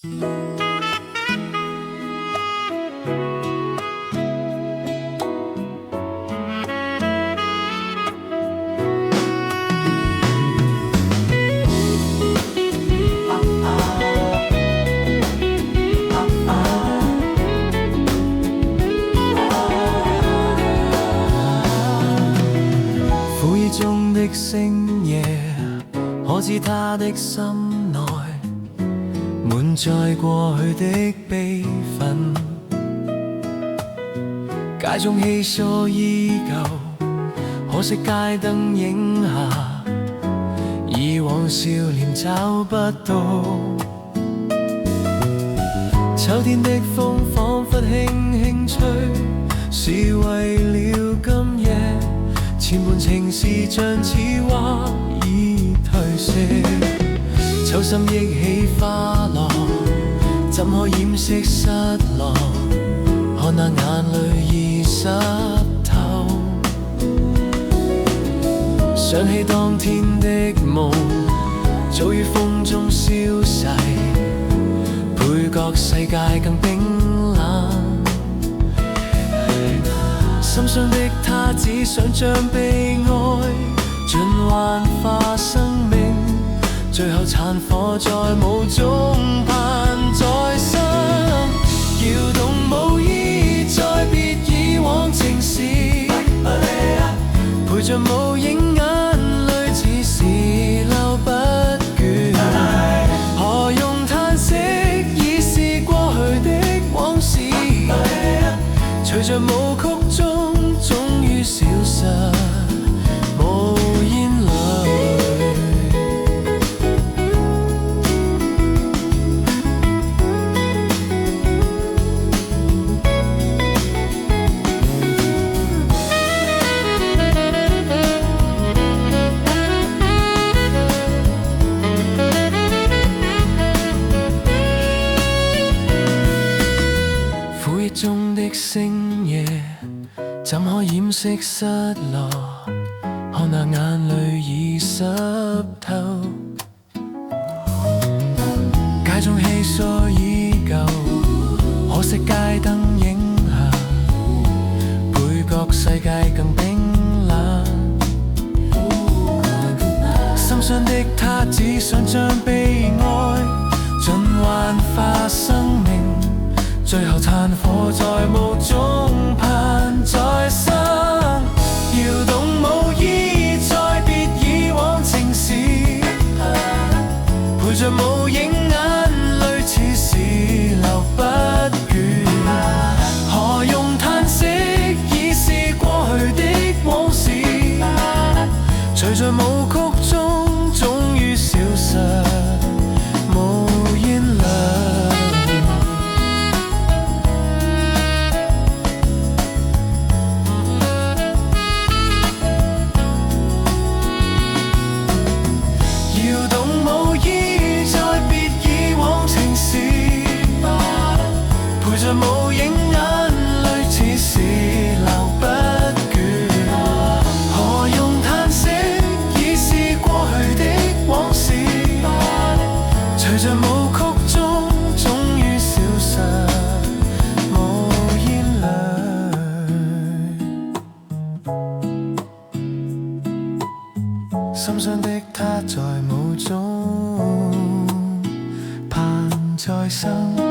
苦意中的星夜，可知他的心內滿載過去的悲憤。街中稀疏依舊，可惜街燈影下，以往少年找不到。秋天的風彷彿輕輕吹，是為了今夜前半情事像似畫已褪色。秋深憶起花落，怎可掩飾失落？看那眼淚已濕透，想起當天的夢，早於風中消逝，倍覺世界更冰冷。心傷的他只想將悲哀盡幻化生命，最後殘火在霧中盼再生。搖動無意再別以往情事，陪着無影眼淚似是留不倦。何用嘆息，已是過去的往事，隨着舞曲中終於消失無言淚。苦憶中的星夜，怎可掩飾失落？看那眼淚已濕透，街中稀疏依舊，可惜街燈影下，倍覺世界更冰冷。心傷的他只想將悲哀盡幻化生命，最後炭火在霧中盼再生。搖動無意再別以往情事，陪着無影眼淚似是留不倦。何用嘆息，已是過去的往事，隨着舞曲中終於消失無言淚。陪着無影眼淚似是留不倦。何用嘆息，已是過去的往事，隨着舞曲中終於消失無言淚。心傷的他在霧中盼再生。